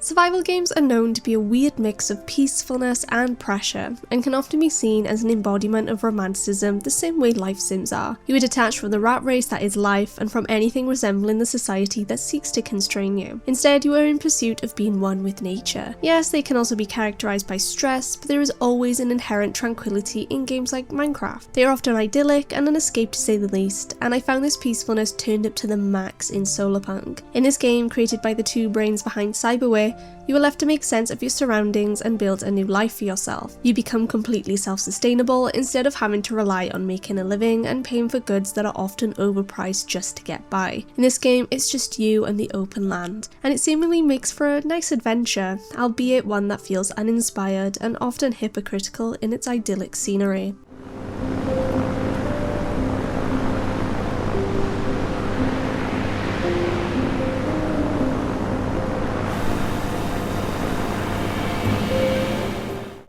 Survival games are known to be a weird mix of peacefulness and pressure, and can often be seen as an embodiment of romanticism the same way life sims are. You are detached from the rat race that is life and from anything resembling the society that seeks to constrain you. Instead, you are in pursuit of being one with nature. Yes, they can also be characterized by stress, but there is always an inherent tranquility in games like Minecraft. They are often idyllic and an escape to say the least, and I found this peacefulness turned up to the max in Solarpunk. In this game, created by the two brains behind Cyberware, you are left to make sense of your surroundings and build a new life for yourself. You become completely self-sustainable instead of having to rely on making a living and paying for goods that are often overpriced just to get by. In this game, it's just you and the open land, and it seemingly makes for a nice adventure, albeit one that feels uninspired and often hypocritical in its idyllic scenery.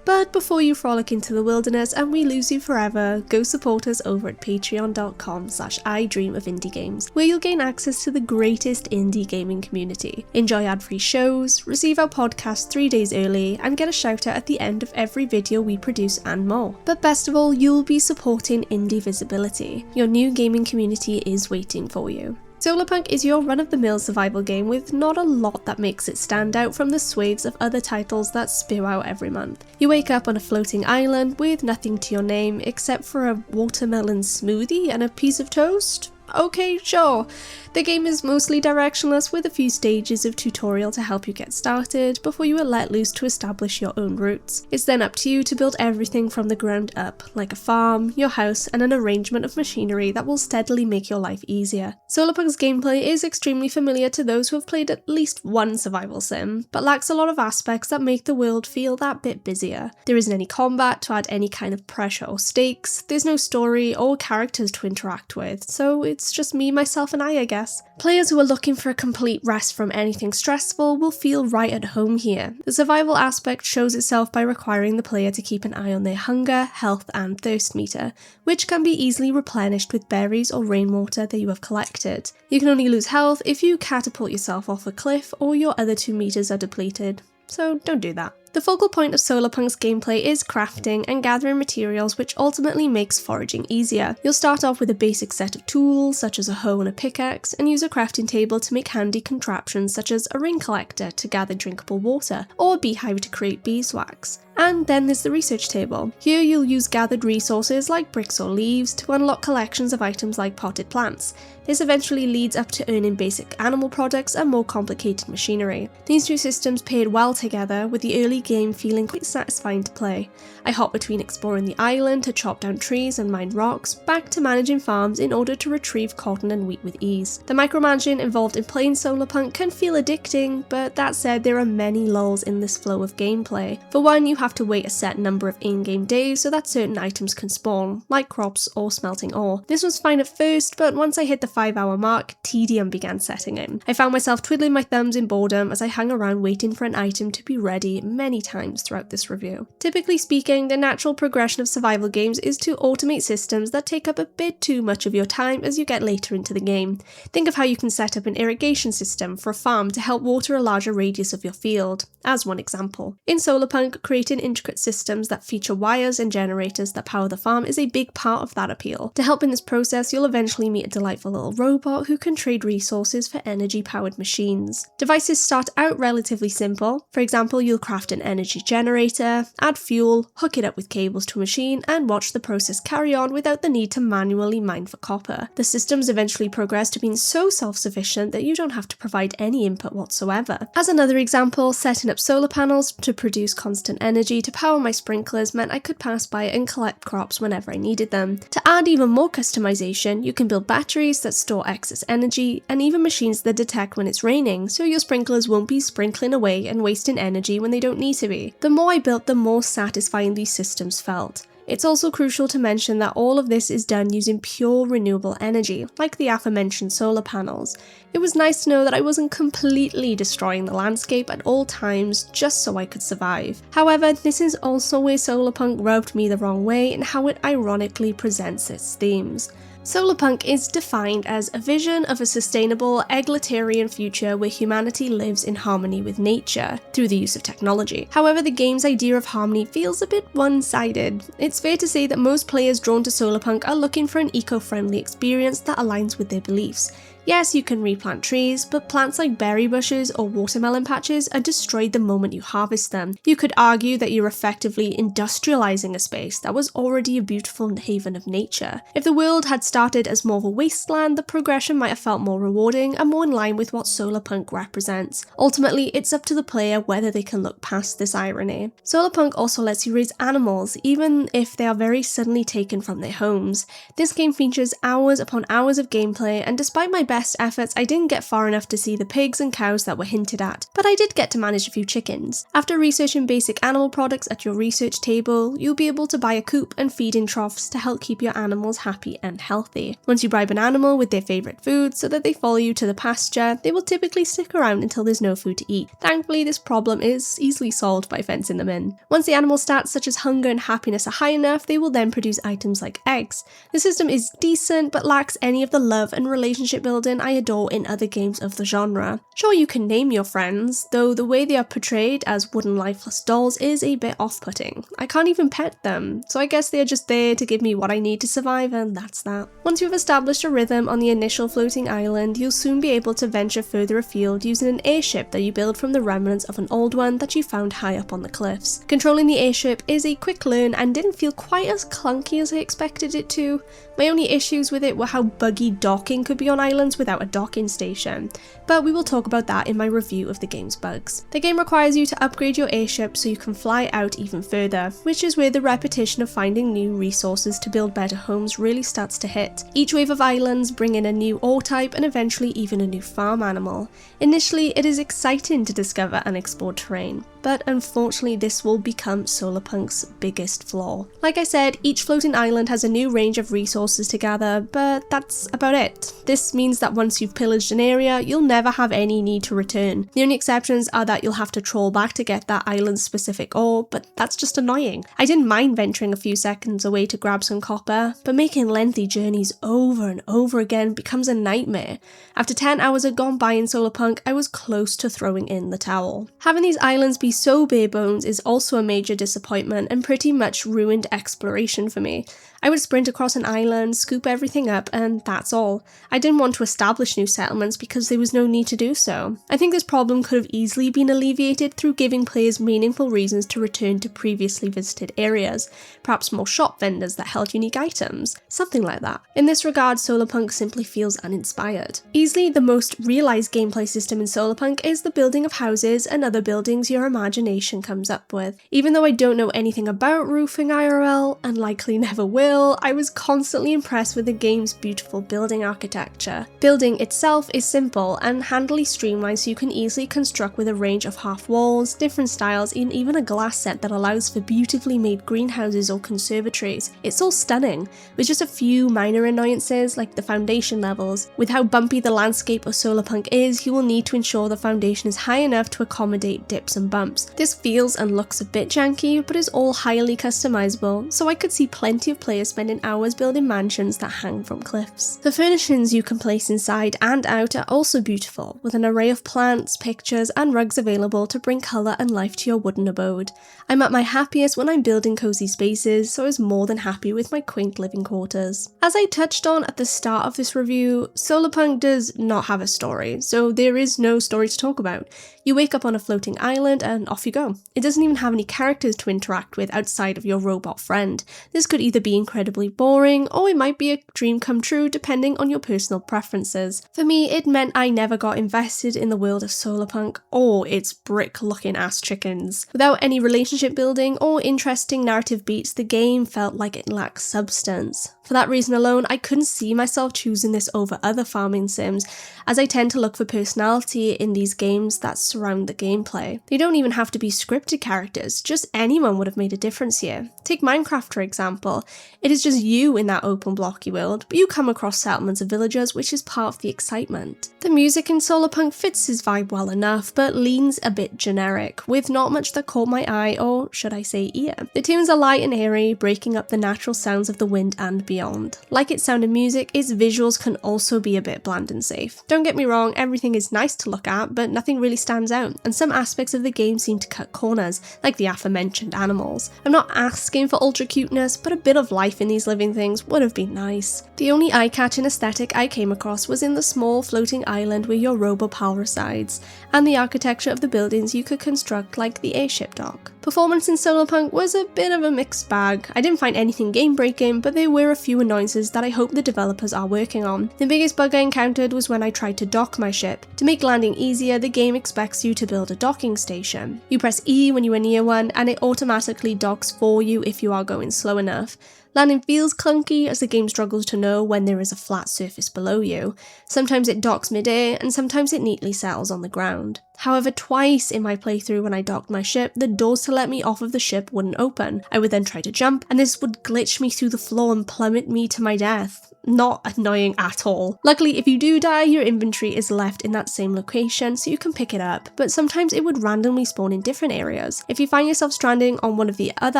But before you frolic into the wilderness and we lose you forever, go support us over at patreon.com/idreamofindiegames, where you'll gain access to the greatest indie gaming community. Enjoy ad-free shows, receive our podcast 3 days early, and get a shout out at the end of every video we produce and more. But best of all, you'll be supporting indie visibility. Your new gaming community is waiting for you. Solarpunk is your run-of-the-mill survival game with not a lot that makes it stand out from the swathes of other titles that spew out every month. You wake up on a floating island with nothing to your name except for a watermelon smoothie and a piece of toast? Okay, sure. The game is mostly directionless with a few stages of tutorial to help you get started before you are let loose to establish your own routes. It's then up to you to build everything from the ground up, like a farm, your house, and an arrangement of machinery that will steadily make your life easier. Solarpunk's gameplay is extremely familiar to those who have played at least one survival sim, but lacks a lot of aspects that make the world feel that bit busier. There isn't any combat to add any kind of pressure or stakes, there's no story or characters to interact with, so it's just me, myself, and I guess. Players who are looking for a complete rest from anything stressful will feel right at home here. The survival aspect shows itself by requiring the player to keep an eye on their hunger, health, and thirst meter, which can be easily replenished with berries or rainwater that you have collected. You can only lose health if you catapult yourself off a cliff or your other 2 meters are depleted, so don't do that. The focal point of Solarpunk's gameplay is crafting and gathering materials, which ultimately makes foraging easier. You'll start off with a basic set of tools such as a hoe and a pickaxe, and use a crafting table to make handy contraptions such as a rain collector to gather drinkable water, or a beehive to create beeswax. And then there's the research table. Here you'll use gathered resources like bricks or leaves to unlock collections of items like potted plants. This eventually leads up to earning basic animal products and more complicated machinery. These two systems paired well together, with the early game feeling quite satisfying to play. I hop between exploring the island to chop down trees and mine rocks, back to managing farms in order to retrieve cotton and wheat with ease. The micromanaging involved in playing Solarpunk can feel addicting, but that said, there are many lulls in this flow of gameplay. For one, you have to wait a set number of in-game days so that certain items can spawn, like crops or smelting ore. This was fine at first, but once I hit the 5-hour mark, tedium began setting in. I found myself twiddling my thumbs in boredom as I hung around waiting for an item to be ready many times throughout this review. Typically speaking, the natural progression of survival games is to automate systems that take up a bit too much of your time as you get later into the game. Think of how you can set up an irrigation system for a farm to help water a larger radius of your field, as one example. In Solarpunk, creating intricate systems that feature wires and generators that power the farm is a big part of that appeal. To help in this process, you'll eventually meet a delightful little robot who can trade resources for energy-powered machines. Devices start out relatively simple. For example, you'll craft an energy generator, add fuel, hook it up with cables to a machine, and watch the process carry on without the need to manually mine for copper. The systems eventually progress to being so self-sufficient that you don't have to provide any input whatsoever. As another example, setting up solar panels to produce constant energy to power my sprinklers meant I could pass by and collect crops whenever I needed them. To add even more customization, you can build batteries that store excess energy, and even machines that detect when it's raining, so your sprinklers won't be sprinkling away and wasting energy when they don't need to be. The more I built, the more satisfying these systems felt. It's also crucial to mention that all of this is done using pure renewable energy, like the aforementioned solar panels. It was nice to know that I wasn't completely destroying the landscape at all times just so I could survive. However, this is also where Solarpunk rubbed me the wrong way in how it ironically presents its themes. Solarpunk is defined as a vision of a sustainable, egalitarian future where humanity lives in harmony with nature through the use of technology. However, the game's idea of harmony feels a bit one-sided. It's fair to say that most players drawn to Solarpunk are looking for an eco-friendly experience that aligns with their beliefs. Yes, you can replant trees, but plants like berry bushes or watermelon patches are destroyed the moment you harvest them. You could argue that you're effectively industrializing a space that was already a beautiful haven of nature. If the world had started as more of a wasteland, the progression might have felt more rewarding and more in line with what Solarpunk represents. Ultimately, it's up to the player whether they can look past this irony. Solarpunk also lets you raise animals, even if they are very suddenly taken from their homes. This game features hours upon hours of gameplay, and despite my best efforts, I didn't get far enough to see the pigs and cows that were hinted at, but I did get to manage a few chickens. After researching basic animal products at your research table, you'll be able to buy a coop and feeding troughs to help keep your animals happy and healthy. Once you bribe an animal with their favourite food so that they follow you to the pasture, they will typically stick around until there's no food to eat. Thankfully, this problem is easily solved by fencing them in. Once the animal stats such as hunger and happiness are high enough, they will then produce items like eggs. The system is decent, but lacks any of the love and relationship building I adore in other games of the genre. Sure, you can name your friends, though the way they are portrayed as wooden lifeless dolls is a bit off-putting. I can't even pet them, so I guess they are just there to give me what I need to survive, and that's that. Once you've established a rhythm on the initial floating island, you'll soon be able to venture further afield using an airship that you build from the remnants of an old one that you found high up on the cliffs. Controlling the airship is a quick learn and didn't feel quite as clunky as I expected it to. My only issues with it were how buggy docking could be on islands without a docking station, but we will talk about that in my review of the game's bugs. The game requires you to upgrade your airship so you can fly out even further, which is where the repetition of finding new resources to build better homes really starts to hit. Each wave of islands bring in a new ore type and eventually even a new farm animal. Initially, it is exciting to discover unexplored terrain, but unfortunately this will become Solarpunk's biggest flaw. Like I said, each floating island has a new range of resources to gather, but that's about it. This means that once you've pillaged an area, you'll never have any need to return. The only exceptions are that you'll have to troll back to get that island's specific ore, but that's just annoying. I didn't mind venturing a few seconds away to grab some copper, but making lengthy journeys over and over again becomes a nightmare. After 10 hours had gone by in Solarpunk, I was close to throwing in the towel. Having these islands be so bare bones is also a major disappointment and pretty much ruined exploration for me. I would sprint across an island, scoop everything up, and that's all. I didn't want to establish new settlements because there was no need to do so. I think this problem could have easily been alleviated through giving players meaningful reasons to return to previously visited areas, perhaps more shop vendors that held unique items, something like that. In this regard, Solarpunk simply feels uninspired. Easily the most realised gameplay system in Solarpunk is the building of houses and other buildings your imagination comes up with. Even though I don't know anything about roofing IRL, and likely never will, I was constantly impressed with the game's beautiful building architecture. Building itself is simple and handily streamlined so you can easily construct with a range of half walls, different styles, and even a glass set that allows for beautifully made greenhouses or conservatories. It's all stunning, with just a few minor annoyances like the foundation levels. With how bumpy the landscape of Solarpunk is, you will need to ensure the foundation is high enough to accommodate dips and bumps. This feels and looks a bit janky, but is all highly customizable, so I could see plenty of players spending hours building mansions that hang from cliffs. The furnishings you can place inside and out are also beautiful, with an array of plants, pictures, and rugs available to bring colour and life to your wooden abode. I'm at my happiest when I'm building cozy spaces, so I was more than happy with my quaint living quarters. As I touched on at the start of this review, Solarpunk does not have a story, so there is no story to talk about. You wake up on a floating island and off you go. It doesn't even have any characters to interact with outside of your robot friend. This could either be incredibly boring, or it might be a dream come true depending on your personal preferences. For me, it meant I never got invested in the world of Solarpunk or its brick-looking ass chickens. Without any relationship building or interesting narrative beats, the game felt like it lacked substance. For that reason alone, I couldn't see myself choosing this over other farming sims, as I tend to look for personality in these games that surround the gameplay. They don't even have to be scripted characters, just anyone would have made a difference here. Take Minecraft for example. It is just you in that open blocky world, but you come across settlements of villagers, which is part of the excitement. The music in Solarpunk fits his vibe well enough, but leans a bit generic, with not much that caught my eye, or should I say ear. The tunes are light and airy, breaking up the natural sounds of the wind and beyond. beyond. Like its sound and music, its visuals can also be a bit bland and safe. Don't get me wrong, everything is nice to look at, but nothing really stands out, and some aspects of the game seem to cut corners, like the aforementioned animals. I'm not asking for ultra cuteness, but a bit of life in these living things would have been nice. The only eye-catching aesthetic I came across was in the small floating island where your RoboPal resides, and the architecture of the buildings you could construct like the airship dock. Performance in Solarpunk was a bit of a mixed bag. I didn't find anything game-breaking, but there were a few annoyances that I hope the developers are working on. The biggest bug I encountered was when I tried to dock my ship. To make landing easier, the game expects you to build a docking station. You press E when you are near one, and it automatically docks for you if you are going slow enough. Landing feels clunky as the game struggles to know when there is a flat surface below you. Sometimes it docks mid-air, and sometimes it neatly settles on the ground. However, twice in my playthrough when I docked my ship, the doors to let me off of the ship wouldn't open. I would then try to jump, and this would glitch me through the floor and plummet me to my death. Not annoying at all. Luckily, if you do die, your inventory is left in that same location, so you can pick it up, but sometimes it would randomly spawn in different areas. If you find yourself stranding on one of the other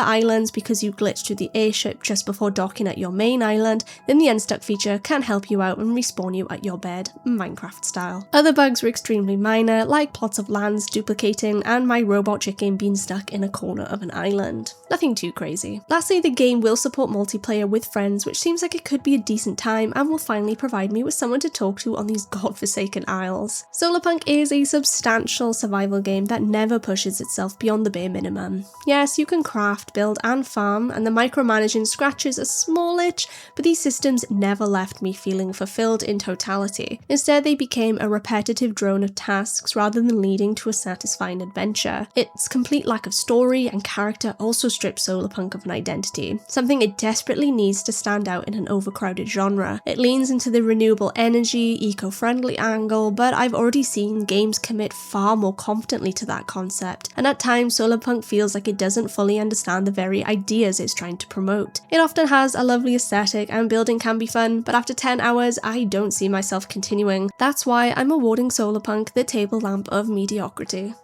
islands because you glitched through the airship just before docking at your main island, then the unstuck feature can help you out and respawn you at your bed, Minecraft style. Other bugs were extremely minor, like plots of lands duplicating and my robot chicken being stuck in a corner of an island. Nothing too crazy. Lastly, the game will support multiplayer with friends, which seems like it could be a decent time and will finally provide me with someone to talk to on these godforsaken isles. Solarpunk is a substantial survival game that never pushes itself beyond the bare minimum. Yes, you can craft, build and farm, and the micromanaging scratches a small itch, but these systems never left me feeling fulfilled in totality. Instead, they became a repetitive drone of tasks rather than leading to a satisfying adventure. Its complete lack of story and character also strips Solarpunk of an identity, something it desperately needs to stand out in an overcrowded genre. It leans into the renewable energy, eco-friendly angle, but I've already seen games commit far more competently to that concept, and at times Solarpunk feels like it doesn't fully understand the very ideas it's trying to promote. It often has a lovely aesthetic and building can be fun, but after 10 hours I don't see myself continuing. That's why I'm awarding Solarpunk the table lamp of mediocrity.